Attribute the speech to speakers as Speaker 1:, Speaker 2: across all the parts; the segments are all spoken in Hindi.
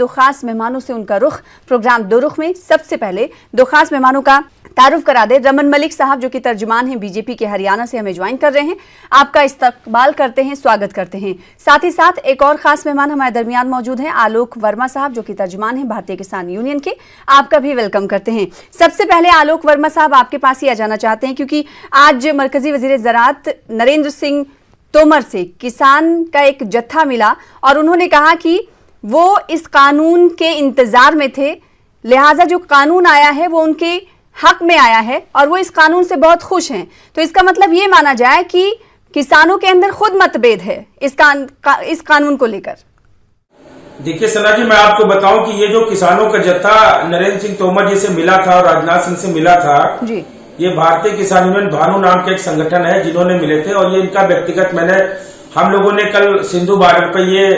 Speaker 1: दो खास मेहमानों से उनका रुख। प्रोग्राम दो रुख में सबसे पहले दो खास मेहमानों का तारुफ करा दे। रमन मलिक साहब जो कि तर्जुमान हैं बीजेपी के हरियाणा से हमें ज्वाइन कर रहे हैं। आपका इस्तकबाल करते हैं, स्वागत करते हैं। साथ ही साथ एक और खास मेहमान हमारे दरमियान मौजूद हैं, आलोक वर्मा साहब जो कि तर्जुमान हैं भारतीय किसान यूनियन के। आपका भी वेलकम करते हैं। सबसे पहले आलोक वर्मा साहब आपके पास ही आ जाना चाहते हैं, क्योंकि आज मरकजी वजीर ज़राअत नरेंद्र सिंह तोमर से किसान का एक जत्था मिला और उन्होंने कहा कि वो इस कानून के इंतजार में थे, लिहाजा जो कानून आया है वो उनके हक में आया है और वो इस कानून से बहुत खुश हैं। तो इसका मतलब ये माना जाए कि किसानों के अंदर खुद मतभेद है इस कानून को लेकर।
Speaker 2: देखिए सना जी, मैं आपको बताऊं कि ये जो किसानों का जत्था नरेंद्र सिंह तोमर जी से मिला था और राजनाथ सिंह से मिला था जी, ये भारतीय किसान यूनियन भानु नाम का एक संगठन है जिन्होंने मिले थे। और ये इनका व्यक्तिगत, हम लोगों ने कल सिंधु बॉर्डर पर ये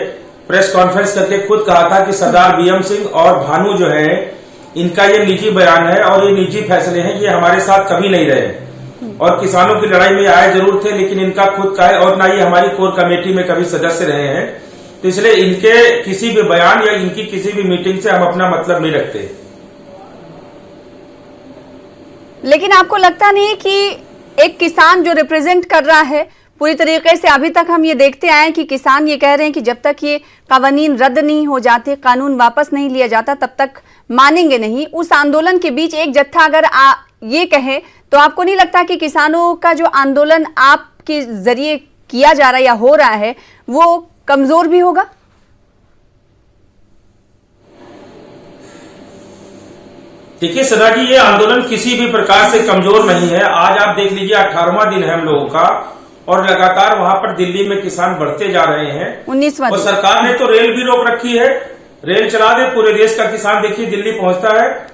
Speaker 2: प्रेस कॉन्फ्रेंस करके खुद कहा था कि सरदार बीएम सिंह और भानु जो है इनका ये निजी बयान है और ये निजी फैसले हैं, ये हमारे साथ कभी नहीं रहे और किसानों की लड़ाई में आए जरूर थे, लेकिन इनका खुद का है और ना ये हमारी कोर कमेटी में कभी सदस्य रहे हैं। तो इसलिए इनके किसी भी बयान या इनकी किसी भी मीटिंग से हम अपना मतलब नहीं रखते।
Speaker 1: लेकिन आपको लगता नहीं कि एक किसान जो रिप्रेजेंट कर रहा है पूरी तरीके से, अभी तक हम ये देखते आए कि किसान ये कह रहे हैं कि जब तक ये कानून रद्द नहीं हो जाते, कानून वापस नहीं लिया जाता, तब तक मानेंगे नहीं। उस आंदोलन के बीच एक जत्था अगर ये कहे तो आपको नहीं लगता कि किसानों का जो आंदोलन आपके जरिए किया जा रहा है या हो रहा है वो कमजोर भी होगा?
Speaker 2: देखिए सदा जी, ये आंदोलन किसी भी प्रकार से कमजोर नहीं है। आज आप देख लीजिए 18वां दिन है हम लोगों का और लगातार वहां पर दिल्ली में किसान बढ़ते जा रहे हैं।
Speaker 1: 19वां
Speaker 2: और सरकार ने तो रेल भी रोक रखी है। रेल चला दे, पूरे देश का किसान देखिए दिल्ली पहुंचता है।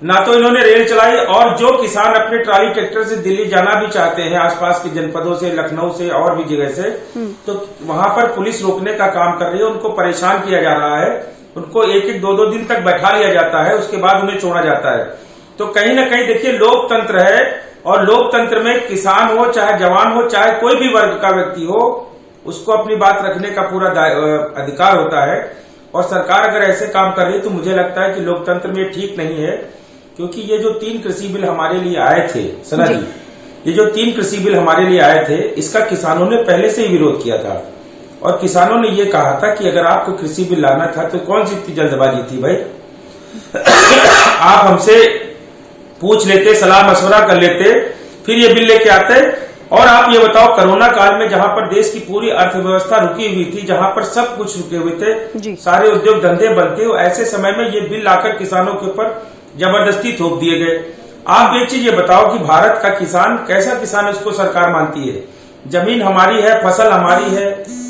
Speaker 2: ना तो इन्होंने रेल चलाई और जो किसान अपने ट्राली ट्रैक्टर से दिल्ली जाना भी चाहते हैं आसपास के जनपदों से, लखनऊ से और भी जगह से, तो वहां पर पुलिस रोकने का काम कर रही है। उनको परेशान किया जा रहा है, उनको एक एक दो दिन तक बैठा लिया जाता है, उसके बाद उन्हें छोड़ा जाता है। तो कहीं ना कहीं देखिए लोकतंत्र है और लोकतंत्र में किसान हो चाहे जवान हो चाहे कोई भी वर्ग का व्यक्ति हो, उसको अपनी बात रखने का पूरा अधिकार होता है। और सरकार अगर ऐसे काम कर रही है तो मुझे लगता है कि लोकतंत्र में ठीक नहीं है, क्योंकि ये जो 3 कृषि बिल हमारे लिए आए थे सना जी, ये जो 3 कृषि बिल हमारे लिए आए थे इसका किसानों ने पहले से ही विरोध किया था। और किसानों ने ये कहा था कि अगर आपको कृषि बिल लाना था तो कौन सी इतनी जल्दबाजी थी भाई आप हमसे पूछ लेते, सलाह मशवरा कर लेते, फिर ये बिल लेके आते। और आप ये बताओ, कोरोना काल में जहां पर देश की पूरी अर्थव्यवस्था रुकी हुई थी, जहां पर सब कुछ रुके हुए थे, सारे उद्योग धंधे बंद थे, ऐसे समय में ये बिल लाकर किसानों के ऊपर जबरदस्ती थोप दिए गए। आप एक चीज ये बताओ कि भारत का किसान कैसा किसान है, उसको सरकार मानती है। जमीन हमारी है, फसल हमारी है,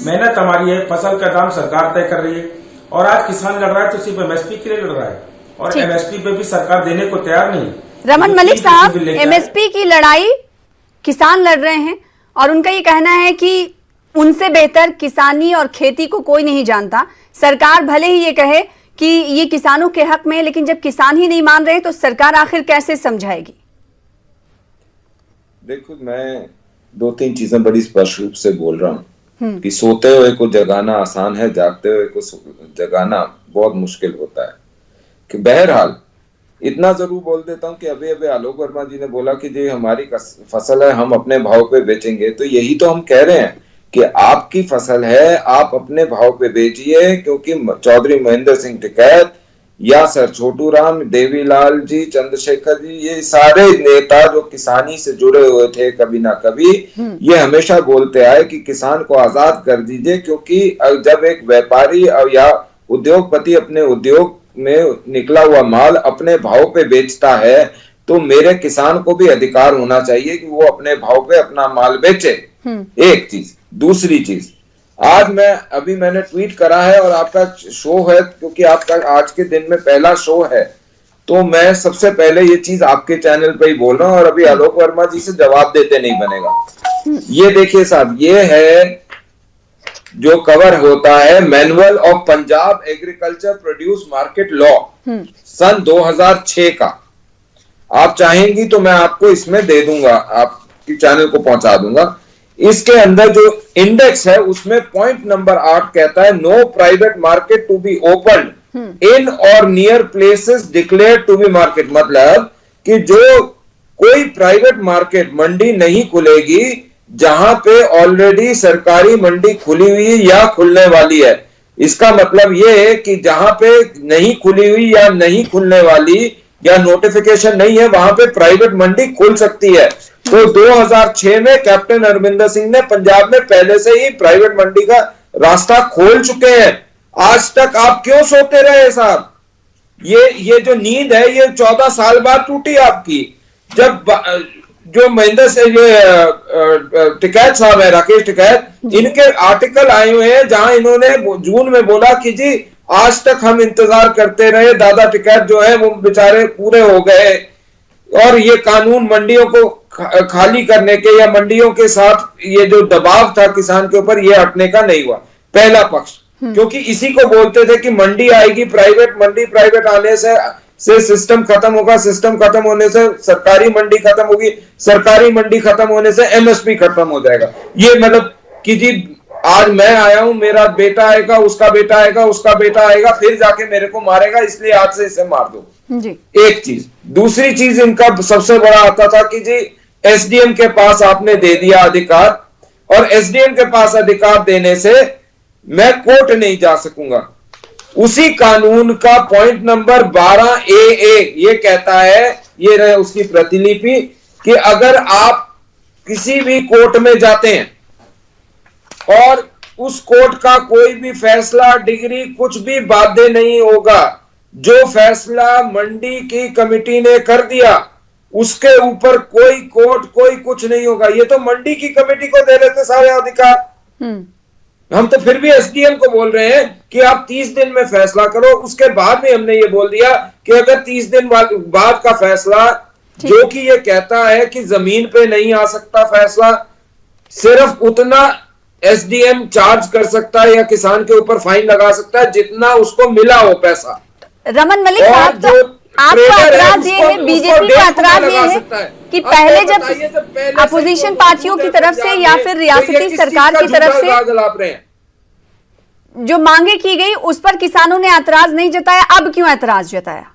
Speaker 2: मेहनत हमारी है, फसल का दाम सरकार तय कर रही है। और आज किसान लड़ रहा है तो सिर्फ एमएसपी के लिए लड़ रहा है और एमएसपी पे भी सरकार देने को तैयार नहीं।
Speaker 1: रमन मलिक साहब, एमएसपी की लड़ाई किसान लड़ रहे हैं और उनका ये कहना है कि उनसे बेहतर किसानी और खेती को कोई नहीं जानता। सरकार भले ही ये कहे कि ये किसानों के हक में है, लेकिन जब किसान ही नहीं मान रहे तो सरकार आखिर कैसे समझाएगी?
Speaker 3: देखो, मैं 2-3 चीजें बड़ी स्पष्ट रूप से बोल रहा हूँ कि सोते हुए को जगाना आसान है, जागते हुए को जगाना बहुत मुश्किल होता है। कि बहरहाल इतना जरूर बोल देता हूँ कि अभी आलोक वर्मा जी ने बोला कि जी हमारी फसल है, हम अपने भाव पे बेचेंगे। तो यही तो हम कह रहे हैं कि आपकी फसल है, आप अपने भाव पे बेचिए, क्योंकि चौधरी महेंद्र सिंह टिकैत या सर छोटू राम, देवीलाल जी, चंद्रशेखर जी, ये सारे नेता जो किसानी से जुड़े हुए थे कभी ना कभी, ये हमेशा बोलते आए कि किसान को आजाद कर दीजिए, क्योंकि जब एक व्यापारी या उद्योगपति अपने उद्योग में निकला हुआ माल अपने भाव पे बेचता है तो मेरे किसान को भी अधिकार होना चाहिए कि वो अपने भाव पे अपना माल बेचे। एक चीज। दूसरी चीज, आज मैंने ट्वीट करा है और आपका शो है, क्योंकि आपका आज के दिन में पहला शो है, तो मैं सबसे पहले ये चीज आपके चैनल पे ही बोल रहा हूँ और अभी आलोक वर्मा जी से जवाब देते नहीं बनेगा। ये देखिए साहब, ये है जो कवर होता है manual of Punjab agriculture produce market law सन 2006 का। आप चाहेंगी तो मैं आपको इसमें दे दूंगा, आपकी चैनल को पहुंचा दूंगा। इसके अंदर जो इंडेक्स है उसमें पॉइंट नंबर 8 कहता है no private market to be open in or near places declare to be market, मतलब कि जो कोई प्राइवेट मार्केट मंडी नहीं खुलेगी जहां पे ऑलरेडी सरकारी मंडी खुली हुई या खुलने वाली है। इसका मतलब यह है कि जहां पे नहीं खुली हुई या नहीं खुलने वाली या नोटिफिकेशन नहीं है वहां पे प्राइवेट मंडी खुल सकती है। तो 2006 में कैप्टन अरविंदर सिंह ने पंजाब में पहले से ही प्राइवेट मंडी का रास्ता खोल चुके हैं। आज तक आप क्यों सोते रहे साहब? ये जो नींद है ये 14 साल बाद टूटी आपकी। जब जो महेंद्र से ये टिकैत साहब है, राकेश टिकैत, इनके आर्टिकल आए हुए हैं जहां इन्होंने जून में बोला कि जी आज तक हम इंतजार करते रहे, दादा टिकैत जो है वो बेचारे पूरे हो गए और ये कानून मंडियों को खाली करने के या मंडियों के साथ ये जो दबाव था किसान के ऊपर ये हटने का नहीं हुआ। पहला पक्ष, क्योंकि इसी को बोलते थे कि मंडी आएगी, प्राइवेट मंडी, प्राइवेट आने से सिस्टम खत्म होगा, सिस्टम खत्म होने से सरकारी मंडी खत्म होगी, सरकारी मंडी खत्म होने से एमएसपी खत्म हो जाएगा। ये मतलब कि जी आज मैं आया हूं, मेरा बेटा आएगा, उसका बेटा आएगा, उसका बेटा आएगा, फिर जाके मेरे को मारेगा, इसलिए आज से इसे मार दो जी। एक चीज। दूसरी चीज इनका सबसे बड़ा आता था कि जी एसडीएम के पास आपने दे दिया अधिकार और एसडीएम के पास अधिकार देने से मैं कोर्ट नहीं जा सकूंगा। उसी कानून का पॉइंट नंबर 12AA ये कहता है, ये रहे उसकी प्रतिलिपि, कि अगर आप किसी भी कोर्ट में जाते हैं और उस कोर्ट का कोई भी फैसला, डिग्री कुछ भी बाध्य नहीं होगा। जो फैसला मंडी की कमेटी ने कर दिया उसके ऊपर कोई कोर्ट, कोई कुछ नहीं होगा। ये तो मंडी की कमेटी को दे रहे थे सारे अधिकार। हम तो फिर भी एसडीएम को बोल रहे हैं कि आप 30 दिन में फैसला करो। उसके बाद भी हमने ये बोल दिया कि अगर 30 दिन बाद का फैसला, जो कि ये कहता है कि जमीन पे नहीं आ सकता फैसला, सिर्फ उतना एसडीएम चार्ज कर सकता है या किसान के ऊपर फाइन लगा सकता है जितना उसको मिला हो पैसा।
Speaker 1: रमन मलिक साहब, तो आपका एतराज ये है, बीजेपी का एतराज ये है कि पहले जब अपोजिशन पार्टियों की तरफ से या फिर रियासती सरकार की तरफ से जो मांगे की गई उस पर किसानों ने एतराज नहीं जताया, अब क्यों एतराज जताया?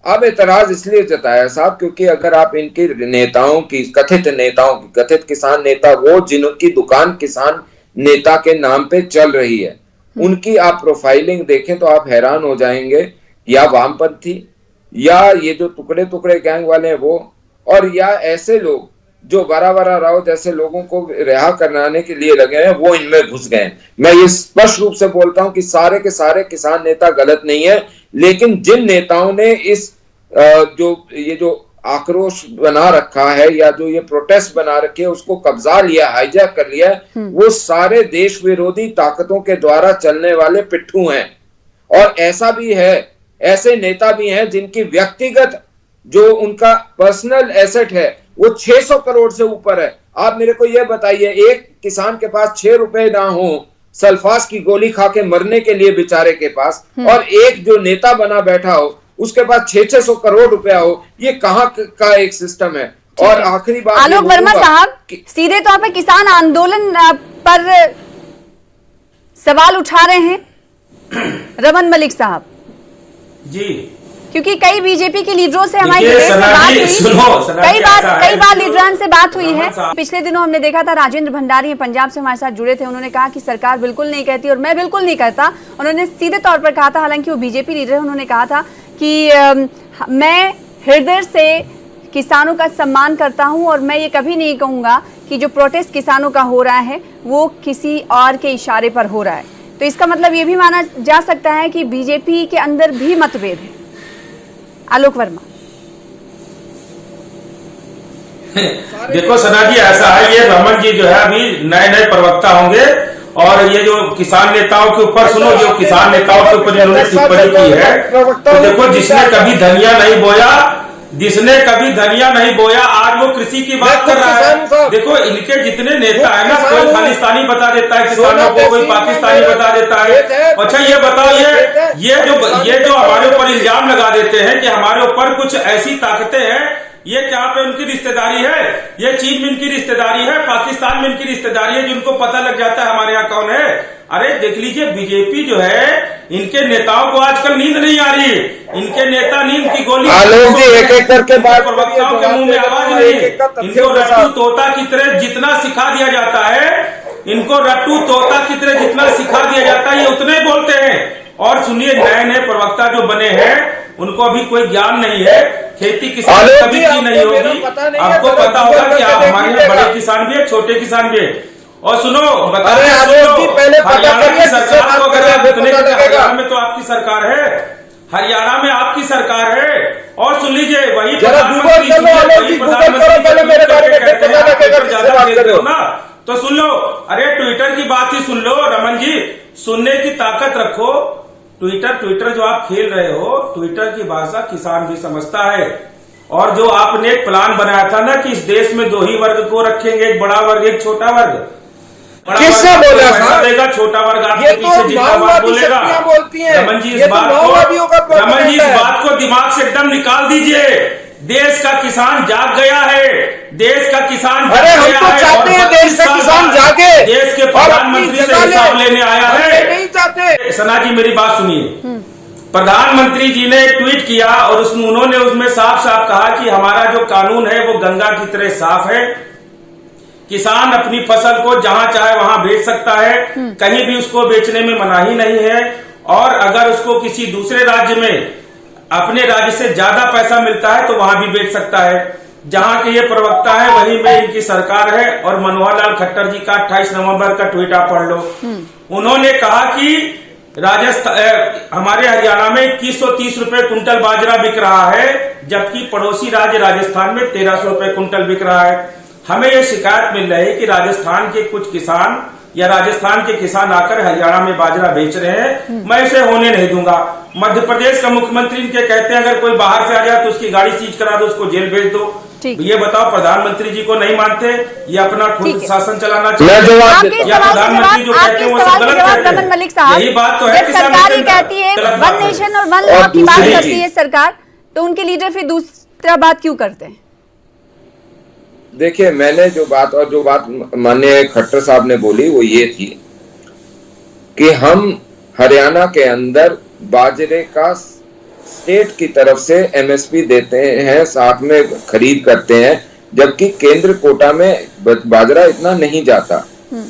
Speaker 3: अब एतराज इसलिए जताया साहब क्योंकि अगर आप इनके नेताओं की, कथित किसान नेता, वो जिनकी दुकान किसान नेता के नाम पे चल रही है, उनकी आप प्रोफाइलिंग देखें तो आप हैरान हो जाएंगे। या वामपंथी, या ये जो टुकड़े टुकड़े गैंग वाले हैं वो, और या ऐसे लोग जो वरा राव जैसे लोगों को रिहा कराने के लिए लगे हैं, वो इनमें घुस गए हैं। मैं ये स्पष्ट रूप से बोलता हूं कि सारे के सारे किसान नेता गलत नहीं है, लेकिन जिन नेताओं ने इस जो आक्रोश बना रखा है या जो ये प्रोटेस्ट बना रखे है उसको कब्जा लिया, हाईजैक कर लिया, वो सारे देश विरोधी ताकतों के द्वारा चलने वाले पिट्ठू हैं। और ऐसा भी है, ऐसे नेता भी हैं जिनकी व्यक्तिगत जो उनका पर्सनल एसेट है वो 600 करोड़ से ऊपर है। आप मेरे को यह बताइए, एक किसान के पास 6 रुपए ना हो सल्फास की गोली खा के मरने के लिए बेचारे के पास, और एक जो नेता बना बैठा हो उसके पास 600 करोड़ रुपया हो, ये कहां का एक सिस्टम है। और आखिरी बात,
Speaker 1: आलोक वर्मा साहब सीधे तौर पर किसान आंदोलन पर सवाल उठा रहे हैं रमन मलिक साहब
Speaker 2: जी,
Speaker 1: क्योंकि कई बीजेपी के लीडरों से हमारी बात हुई, कई बार लीडरान से बात हुई है। पिछले दिनों हमने देखा था राजेंद्र भंडारी पंजाब से हमारे साथ जुड़े थे, उन्होंने कहा कि सरकार बिल्कुल नहीं कहती और मैं बिल्कुल नहीं कहता। उन्होंने सीधे तौर पर कहा था, हालांकि वो बीजेपी लीडर है, उन्होंने कहा था कि मैं हृदय से किसानों का सम्मान करता हूं और मैं ये कभी नहीं कहूंगा कि जो प्रोटेस्ट किसानों का हो रहा है वो किसी और के इशारे पर हो रहा है। तो इसका मतलब ये भी माना जा सकता है कि बीजेपी के अंदर भी मतभेद है। आलोक वर्मा,
Speaker 2: देखो सना जी, ऐसा है, ये रमन जी जो है अभी नए प्रवक्ता होंगे और ये जो किसान नेताओं के ऊपर, सुनो, जो किसान नेताओं के ऊपर इन्होंने टिप्पणी की है, तो देखो जिसने कभी धनिया नहीं बोया, आज वो कृषि की बात कर रहा है। देखो इनके जितने नेता है ना, कोई खालिस्तानी बता देता है किसानों को, कोई पाकिस्तानी बता देता है। अच्छा ये बताओ, ये जो हमारे ऊपर इल्जाम लगा देते हैं कि हमारे ऊपर कुछ ऐसी ताकतें हैं ये क्या पे उनकी रिश्तेदारी है? ये चीन में इनकी रिश्तेदारी है, पाकिस्तान में इनकी रिश्तेदारी है, जिनको पता लग जाता है हमारे यहाँ कौन है। अरे देख लीजिए, बीजेपी जो है, इनके नेताओं को आजकल नींद नहीं आ रही है। इनके नेता नींद की गोली
Speaker 3: एक एक करके
Speaker 2: प्रवक्ताओं के मुंह में आवाज नहीं। इनको रट्टू तोता की तरह जितना सिखा दिया जाता है, इनको रट्टू तोता की तरह जितना सिखा दिया जाता है, ये उतने बोलते हैं। और सुनिए, नए नए प्रवक्ता जो बने हैं, उनको अभी कोई ज्ञान नहीं है। खेती किसान कभी की नहीं होगी। आपको पता होगा कि आप हमारे यहाँ बड़े किसान भी है, छोटे किसान भी है। और सुनो, बता रहे हरियाणा की सरकार को, अगर आप इतने हरियाणा में तो आपकी सरकार है, हरियाणा में आपकी सरकार है। और सुन लीजिए, वही प्रधानमंत्री ज्यादा देते हो ना, तो सुन लो। अरे ट्विटर की बात ही सुन लो रमन जी, सुनने की ताकत रखो। ट्विटर जो आप खेल रहे हो, ट्विटर की भाषा किसान भी समझता है। और जो आपने एक प्लान बनाया था ना कि इस देश में दो ही वर्ग को रखेंगे, एक बड़ा वर्ग, एक छोटा वर्ग।
Speaker 3: किसने बोला था?
Speaker 2: देगा छोटा वर्ग आपके पीछे जितना बात बोलेगा। रमन जी, इस बात को दिमाग से एकदम निकाल दीजिए। देश का किसान जाग गया है, देश का किसान
Speaker 3: अरे हम तो चाहते हैं देश का किसान जागे,
Speaker 2: देश के प्रधानमंत्री से हिसाब लेने आया है।
Speaker 3: नहीं चाहते।
Speaker 2: सना जी, मेरी बात सुनिए। प्रधानमंत्री जी ने ट्वीट किया और उन्होंने उसमें साफ साफ कहा कि हमारा जो कानून है वो गंगा की तरह साफ है। किसान अपनी फसल को जहां चाहे वहां बेच सकता है, कहीं भी उसको बेचने में मनाही नहीं है। और अगर उसको किसी दूसरे राज्य में अपने राज्य से ज्यादा पैसा मिलता है तो वहां भी बेच सकता है। जहां के ये प्रवक्ता है वहीं में इनकी सरकार है। और मनोहर लाल खट्टर जी का 28 नवंबर का ट्वीट आप पढ़ लो। उन्होंने कहा कि राजस्थान, हमारे हरियाणा में 2130 रुपए कुंटल बाजरा बिक रहा है, जबकि पड़ोसी राज्य राजस्थान में 1300 रुपए कुंटल बिक रहा है। हमें ये शिकायत मिल रही है कि राजस्थान के कुछ किसान या राजस्थान के किसान आकर हरियाणा में बाजरा बेच रहे हैं। मैं इसे होने नहीं दूंगा। मध्य प्रदेश का मुख्यमंत्री इनके कहते हैं अगर कोई बाहर से आ जाए तो उसकी गाड़ी सीज करा दो, उसको जेल भेज दो। ये बताओ, प्रधानमंत्री जी को नहीं मानते? ये अपना खुद शासन चलाना चाहिए या प्रधानमंत्री जो कहते हैं वो सब गलत कहते हैं?
Speaker 1: मलिक साहब,
Speaker 2: यही बात तो है।
Speaker 1: सरकार ही कहती है वन नेशन और वन लॉ की बात करती है सरकार, तो उनके लीडर फिर दूसरा बात क्यों करते हैं?
Speaker 3: देखिए, मैंने जो बात माननीय खट्टर साहब ने बोली वो ये थी कि हम हरियाणा के अंदर बाजरे का स्टेट की तरफ से एमएसपी देते हैं, साथ में खरीद करते हैं, जबकि केंद्र कोटा में बाजरा इतना नहीं जाता।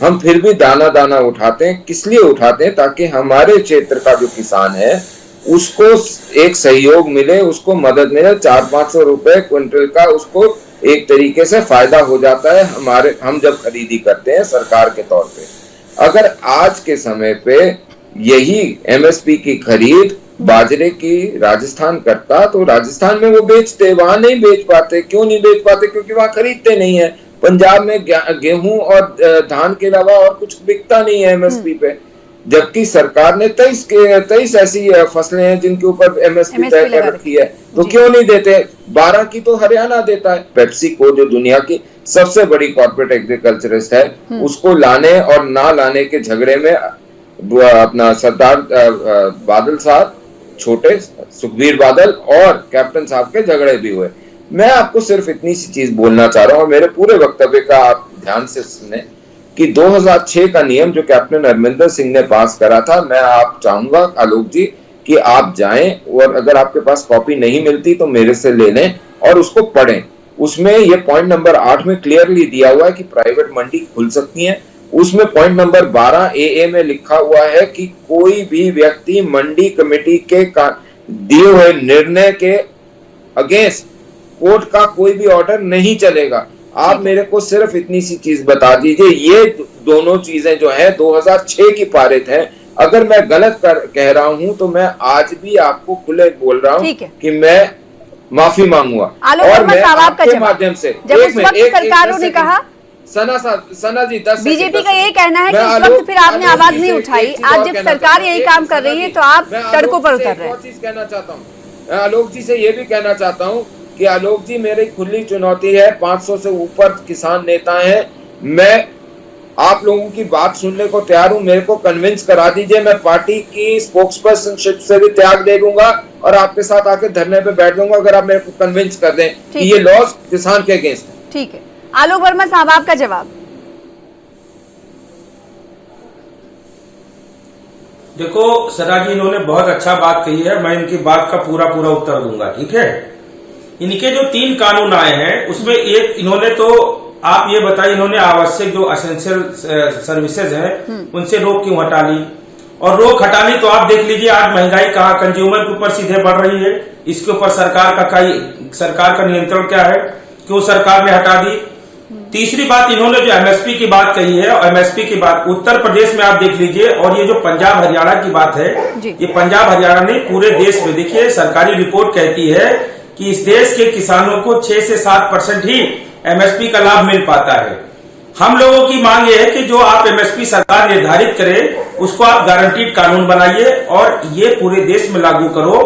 Speaker 3: हम फिर भी दाना दाना उठाते हैं। किस लिए उठाते हैं? ताकि हमारे क्षेत्र का जो किसान है उसको एक सहयोग मिले, उसको मदद मिले। 400-500 रुपए क्विंटल का उसको एक तरीके से फायदा हो जाता है हम जब खरीदी करते हैं सरकार के तौर पे। अगर आज के समय पे यही एमएसपी की खरीद बाजरे की राजस्थान करता तो राजस्थान में वो बेचते, वहां नहीं बेच पाते। क्यों नहीं बेच पाते? क्योंकि वहां खरीदते नहीं है। पंजाब में गेहूं और धान के अलावा और कुछ बिकता नहीं है एमएसपी पे, जबकि सरकार ने 23 ऐसी फसलें हैं जिनके ऊपर एमएसपी तय कर रखी है। तो क्यों नहीं देते? 12 की तो हरियाणा देता है। पेप्सी को, जो दुनिया की सबसे बड़ी कॉर्पोरेट एग्रीकल्चरिस्ट है, उसको लाने और ना लाने के झगड़े में अपना सरदार बादल साहब, छोटे सुखबीर बादल और कैप्टन साहब के झगड़े भी हुए। मैं आपको सिर्फ इतनी सी चीज बोलना चाह रहा हूं, मेरे पूरे वक्तव्य का आप ध्यान से सुने कि 2006 का नियम जो कैप्टन अमरिंदर सिंह ने पास करा था, मैं आप चाहूंगा आलोक जी कि आप जाएं और अगर आपके पास कॉपी नहीं मिलती तो मेरे से ले लें और उसको पढ़ें। उसमें ये पॉइंट नंबर 8 में क्लियरली दिया हुआ है कि प्राइवेट मंडी खुल सकती है। उसमें पॉइंट नंबर 12 AA में लिखा हुआ है कि कोई भी व्यक्ति मंडी कमेटी के दिए हुए निर्णय के अगेंस्ट कोर्ट का कोई भी ऑर्डर नहीं चलेगा। आप मेरे को सिर्फ इतनी सी चीज बता दीजिए, ये दोनों चीजें जो है 2006 की पारित है। अगर मैं गलत कह रहा हूं तो मैं आज भी आपको खुले बोल रहा हूं कि मैं माफी मांगूंगा। और मैं आपके माध्यम से
Speaker 1: सरकारों ने कहा,
Speaker 3: सना जी 10
Speaker 1: बीजेपी का यही कहना है कि उस वक्त फिर आपने आवाज नहीं उठाई। आज जब सरकार यही काम कर रही है तो आप सड़कों पर उतर रहे हैं।
Speaker 3: चीज कहना चाहता हूँ आलोक जी से, ये भी कहना चाहता हूँ कि आलोक जी मेरी खुली चुनौती है, 500 से ऊपर किसान नेता हैं। मैं आप लोगों की बात सुनने को तैयार हूं, मेरे को कन्विंस करा दीजिए, मैं पार्टी की स्पोक्सपर्सनशिप से भी त्याग दे दूंगा और आपके साथ आके धरने पे बैठ दूंगा अगर आप मेरे को कन्विंस कर दें कि ये लॉज किसान के अगेंस्ट है।
Speaker 1: ठीक है, आलोक वर्मा साहब आपका जवाब।
Speaker 2: देखो सरा जी, इन्होंने बहुत अच्छा बात कही है, मैं इनकी बात का पूरा उत्तर दूंगा। ठीक है, इनके जो 3 कानून आए हैं उसमें एक इन्होंने तो आप ये बताइए, इन्होंने आवश्यक जो असेंशियल सर्विसेज हैं उनसे रोक क्यों हटा ली? और रोक हटा ली तो आप देख लीजिए आज महंगाई कहाँ कंज्यूमर के ऊपर सीधे बढ़ रही है। इसके ऊपर सरकार का नियंत्रण क्या है? क्यों सरकार ने हटा दी? तीसरी बात, इन्होंने जो एमएसपी की बात कही है, एमएसपी की बात उत्तर प्रदेश में आप देख लीजिए, और ये जो पंजाब हरियाणा की बात है, ये पंजाब हरियाणा नहीं पूरे देश में। देखिए सरकारी रिपोर्ट कहती है कि इस देश के किसानों को 6 से 7% ही एमएसपी का लाभ मिल पाता है। हम लोगों की मांग ये है कि जो आप एमएसपी सरकार निर्धारित करे उसको आप गारंटीड कानून बनाइए और ये पूरे देश में लागू करो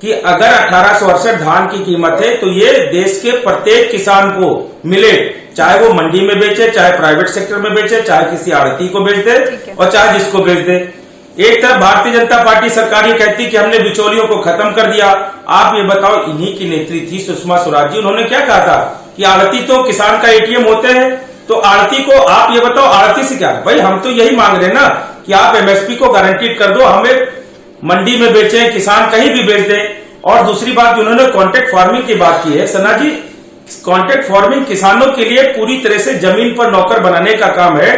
Speaker 2: कि अगर 1868 धान की कीमत है तो ये देश के प्रत्येक किसान को मिले, चाहे वो मंडी में बेचे, चाहे प्राइवेट सेक्टर में बेचे, चाहे किसी आड़ती को बेच दे और चाहे जिसको बेच दे। एक तरफ भारतीय जनता पार्टी सरकार ये कहती कि हमने बिचौलियों को खत्म कर दिया। आप ये बताओ, इन्हीं की नेत्री थी सुषमा स्वराज जी, उन्होंने क्या कहा था कि आड़ती तो किसान का एटीएम होते हैं, तो आड़ती को आप ये बताओ आड़ती से क्या? भाई हम तो यही मांग रहे हैं ना कि आप एमएसपी को गारंटीड कर दो, हमें मंडी में बेचें, किसान कहीं भी बेच दें। और दूसरी बात, उन्होंने कॉन्ट्रैक्ट फार्मिंग की बात की है सना जी, कॉन्ट्रैक्ट फार्मिंग किसानों के लिए पूरी तरह से जमीन पर नौकर बनाने का काम है।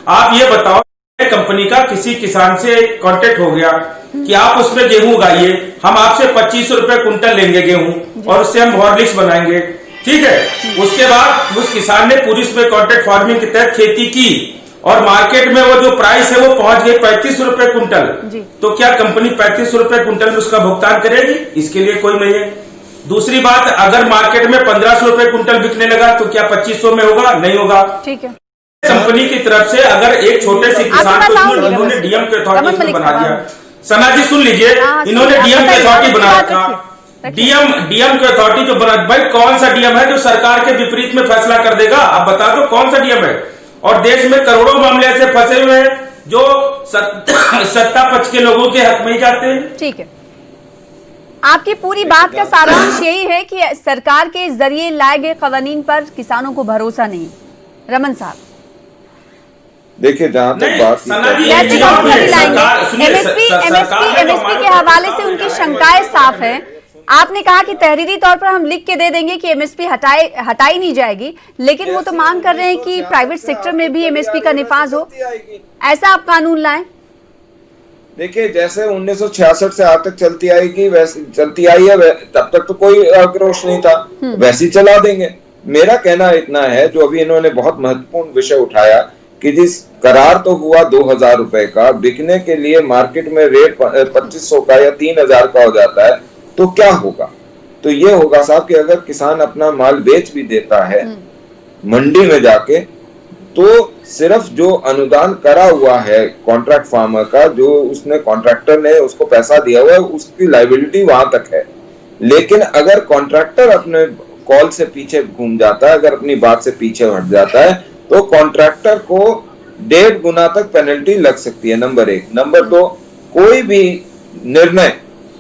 Speaker 2: आप ये बताओ, कंपनी का किसी किसान से कॉन्ट्रैक्ट हो गया कि आप उसमें गेहूं उगाइए, हम आपसे 25 रुपए कुंटल लेंगे गेहूं और उससे हम हॉर्लिक्स बनाएंगे, ठीक है। उसके बाद उस किसान ने पूरी इसमें कॉन्ट्रैक्ट फार्मिंग के तहत खेती की और मार्केट में वो जो प्राइस है वो पहुंच गई 35 रुपए कुंटल, तो क्या कंपनी 35 रुपए कुंटल में उसका भुगतान करेगी? इसके लिए कोई नहीं है। दूसरी बात, अगर मार्केट में 1500 रुपए कुंटल बिकने लगा तो क्या 2500 में होगा? नहीं होगा।
Speaker 1: ठीक है,
Speaker 2: कंपनी की तरफ से अगर एक छोटे से किसान को इन्होंने डीएम के अथॉरिटी बना दिया, सना जी सुन लीजिए, इन्होंने डीएम के अथॉरिटी बना रखा। डीएम के अथॉरिटी जो बना, भाई कौन सा डीएम है जो सरकार के विपरीत में फैसला कर देगा? आप बता दो कौन सा डीएम है? और देश में करोड़ों मामले ऐसे फंसे हुए हैं जो सत्ता पक्ष के लोगों के हक में ही जाते हैं।
Speaker 1: ठीक है, आपकी पूरी बात का सारांश यही है कि सरकार के जरिए लाए गए कानून पर किसानों को भरोसा नहीं। रमन साहब
Speaker 3: देखिए, जहां तक बात
Speaker 1: एमएसपी के हवाले से उनकी शंकाएं साफ है। आपने कहा कि तहरीरी तौर पर हम लिख के दे देंगे कि एमएसपी हटाई नहीं जाएगी, लेकिन वो तो मांग कर रहे हैं कि प्राइवेट सेक्टर में भी एमएसपी का निफाज हो, ऐसा आप कानून लाएं।
Speaker 3: देखिए, जैसे 1966 से आज तक चलती आएगी, वैसे चलती आई है, तब तक तो कोई आक्रोश नहीं था, वैसे चला देंगे। मेरा कहना इतना है, जो अभी इन्होंने बहुत महत्वपूर्ण विषय उठाया कि जिस करार तो हुआ 2000 रुपए का, बिकने के लिए मार्केट में रेट 2500 का या 3000 का हो जाता है, तो क्या होगा? तो ये होगा साहब कि अगर किसान अपना माल बेच भी देता है मंडी में जाके, तो सिर्फ जो अनुदान करा हुआ है कॉन्ट्रैक्ट फार्मर का, जो उसने कॉन्ट्रैक्टर ने उसको पैसा दिया हुआ है, उसकी लायबिलिटी वहां तक है। लेकिन अगर कॉन्ट्रैक्टर अपने कॉल से पीछे घूम जाता है, अगर अपनी बात से पीछे हट जाता है, तो कॉन्ट्रैक्टर को 1.5 गुना तक पेनल्टी लग सकती है, नंबर 1। नंबर 2, कोई भी निर्णय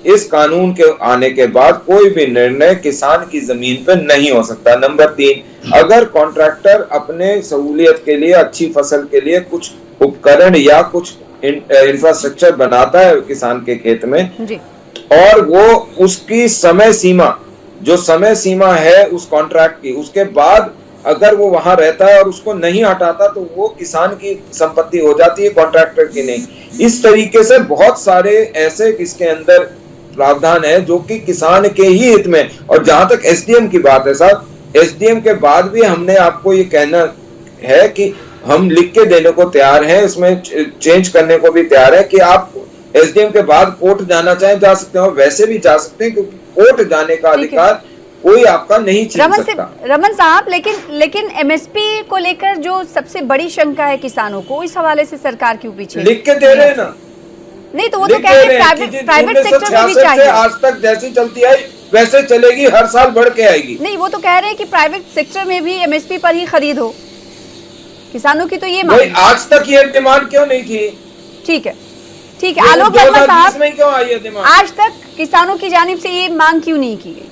Speaker 3: इस कानून के आने के बाद कोई भी निर्णय किसान की जमीन पर नहीं हो सकता। नंबर 3, अगर कॉन्ट्रैक्टर अपने सहूलियत के लिए, अच्छी फसल के लिए कुछ उपकरण या कुछ इंफ्रास्ट्रक्चर बनाता है किसान के खेत में जी, और वो उसकी समय सीमा है उस कॉन्ट्रैक्ट की, उसके बाद अगर वो वहां रहता है और उसको नहीं हटाता, तो वो किसान की संपत्ति हो जाती है, कॉन्ट्रैक्टर की नहीं। इस तरीके से बहुत सारे ऐसे इसके अंदर प्रावधान है जो कि किसान के ही हित में। और जहां तक एसडीएम की बात है साहब, एसडीएम के बाद भी हमने आपको ये कहना है कि हम लिख के देने को तैयार हैं, इसमें चेंज करने को भी तैयार है कि आप एसडीएम के बाद कोर्ट जाना चाहें जा सकते हैं, और वैसे भी जा सकते हैं, क्योंकि कोर्ट जाने का अधिकार कोई आपका नहीं छीन सकता।
Speaker 1: रमन साहब, लेकिन एमएसपी को लेकर जो सबसे बड़ी शंका है किसानों को, इस हवाले से सरकार क्यों पीछे?
Speaker 3: लिख के दे रहे हैं ना।
Speaker 1: नहीं तो वो तो कह रहे हैं प्राइवेट सेक्टर में भी चाहिए।
Speaker 3: आज तक जैसी चलती आई वैसे चलेगी, हर साल बढ़ के आएगी।
Speaker 1: नहीं, वो तो कह रहे हैं कि प्राइवेट सेक्टर में भी एमएसपी पर ही खरीद हो। किसानों की तो ये
Speaker 4: भाई
Speaker 1: मांग।
Speaker 4: आज तक ये डिमांड क्यों नहीं की?
Speaker 1: ठीक है, ठीक है। आलोक वर्मा
Speaker 4: 2020
Speaker 1: साहब,
Speaker 4: में क्यों आई है डिमांड?
Speaker 1: आज तक किसानों की जानिब से ये मांग क्यों नहीं की गई?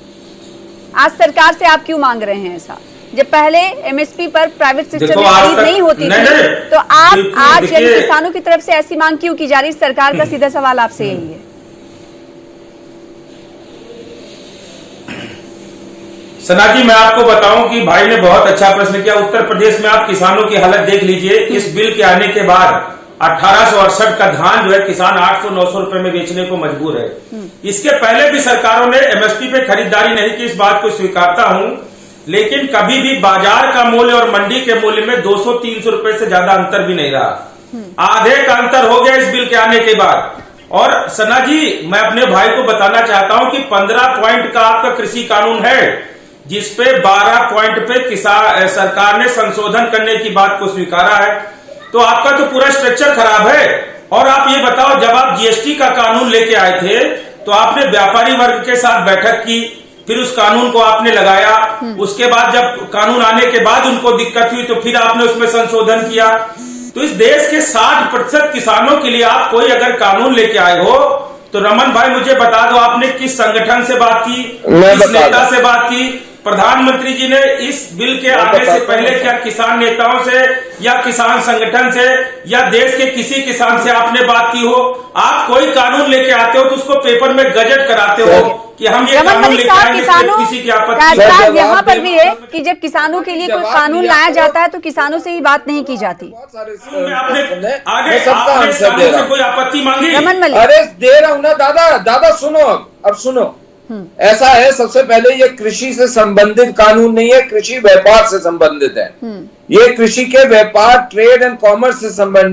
Speaker 1: आज सरकार से आप क्यों मांग रहे हैं ऐसा, जब पहले एमएसपी पर प्राइवेट सेक्टर में खरीद नहीं होती थी, तो आप आज यदि किसानों की तरफ से ऐसी मांग क्यों की जा रही? सरकार का सीधा सवाल आपसे यही है।
Speaker 2: सना जी, मैं आपको बताऊं कि भाई ने बहुत अच्छा प्रश्न किया। उत्तर प्रदेश में आप किसानों की हालत देख लीजिए। इस बिल के आने के बाद 1868 का धान जो है किसान 800-900 रुपए में बेचने को मजबूर है। इसके पहले भी सरकारों ने एमएसपी पे खरीदारी नहीं की, इस बात को स्वीकारता हूं, लेकिन कभी भी बाजार का मूल्य और मंडी के मूल्य में 200-300 रुपए से ज्यादा अंतर भी नहीं रहा। आधे का अंतर हो गया इस बिल के आने के बाद। और सना जी, मैं अपने भाई को बताना चाहता हूं कि 15 पॉइंट का आपका कृषि कानून है, जिसपे 12 पॉइंट पे किसान सरकार ने संशोधन करने की बात को स्वीकारा है। तो आपका तो पूरा स्ट्रक्चर खराब है। और आप ये बताओ, जब आप जीएसटी का कानून लेके आए थे तो आपने व्यापारी वर्ग के साथ बैठक की, फिर उस कानून को आपने लगाया। उसके बाद जब कानून आने के बाद उनको दिक्कत हुई तो फिर आपने उसमें संशोधन किया। तो इस देश के 60% किसानों के लिए आप कोई अगर कानून लेके आए हो तो रमन भाई मुझे बता दो, आपने किस संगठन से बात की, किस नेता से बात की? प्रधानमंत्री जी ने इस बिल के आने से पहले क्या किसान नेताओं से या किसान संगठन से या देश के किसी किसान से आपने बात की हो? आप कोई कानून लेके आते हो तो उसको पेपर में गजट कराते हो कि हम ये कानून लेके आएंगे, किसी की आपत्ति।
Speaker 1: यहाँ पर भी है कि जब किसानों के लिए कोई कानून लाया जाता है तो किसानों से ही बात नहीं की जाती।
Speaker 2: आगे से कोई आपत्ति मांगी?
Speaker 1: रमन मलिक,
Speaker 4: अरे दे रहा हूं ना दादा सुनो, अब सुनो। ऐसा है, सबसे पहले ये कृषि से संबंधित कानून नहीं है, कृषि व्यापार से संबंधित है। ये कृषि के व्यापार, ट्रेड एंड कॉमर्स से संबंधित